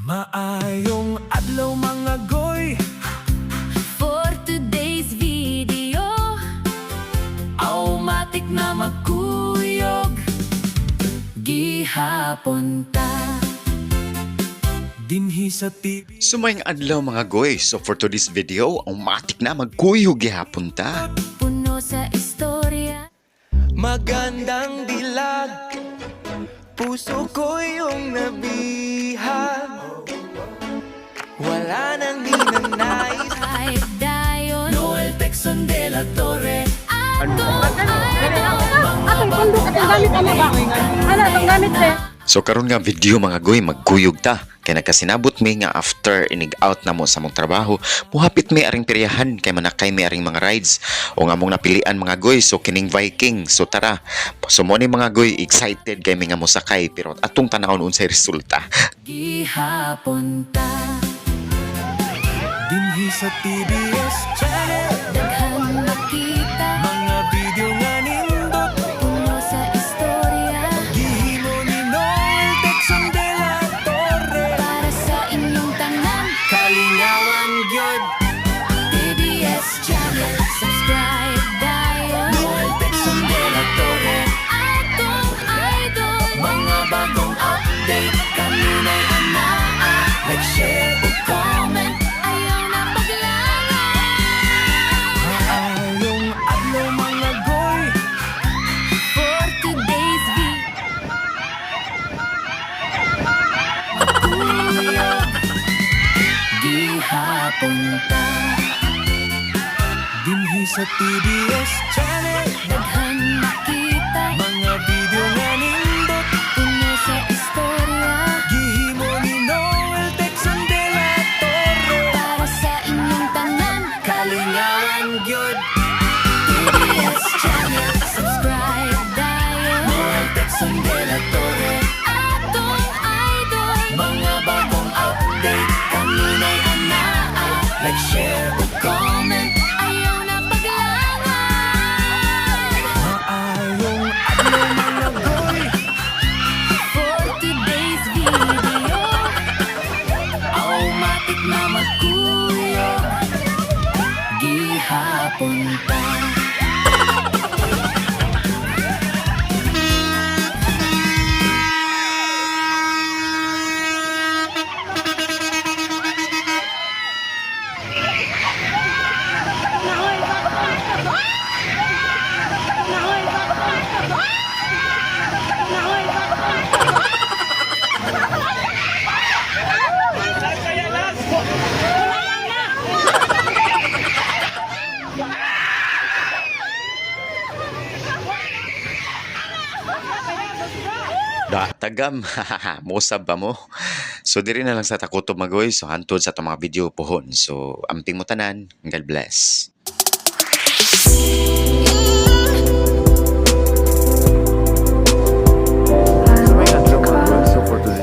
Maayong adlaw mga goy. For today's video, Automatic na magkuyog. gihapon ta. Dinhi sa TV. Sumayang adlaw mga goy. So for today's video, ang matik na magkuyog gihapon ta. Puno sa istorya. Magandang dilag. Puso ko yung nabihag. Wala nang ninanais. Ay dayon, Noel Texon de la Torre. So karon nga video mga goy, magkuyog ta. Kaya nagkasinabot mi nga after inig out na mo sa mong trabaho, muhapit may aring peryahan kay manakay may aring mga rides o nga mong napilian mga goy. So kining Viking, so tara. So mo ni mga goy, excited kay mi nga mo sakay pero atong tanawon unsay resulta. gihapon ta. Dinhi sa TBS channel. Daghang makita, Mga video nga nindot. puno sa istorya. Gihimo ni Noel Texon de la Torre. Para sa inyong tanan, Kalingawan gyud. TBS channel, subscribe dayon. Noel Texon de la Torre. Atong idol, Mga bagong update. Kanunay anaa. Like, share o comment. ayaw na paglangan. Maayong adlaw mga goy. For today's video, Kuyog. Gihapon ta. Dinhi sa TBS channel. daghang makita, Mga video nga nindot. puno sa istorya. Gihimo ni Noel Texon de la Torre. Para sa inyong tanan, Kalingawan gyud. TBS channel, subscribe dayon. Noel Texon de la Torre. Atong idol, Mga bagong update. Kanunay anaa. Like, share o comment. ayaw na paglangan. Maayong adlaw mga goy. For today's video, Automatic na magkuyog. gihapon ta. Da, tagam. Musab ba mo? So diri na lang sa takutob magoy. So hantod sa itong mga video pohon. So amping mo tanan. God bless. You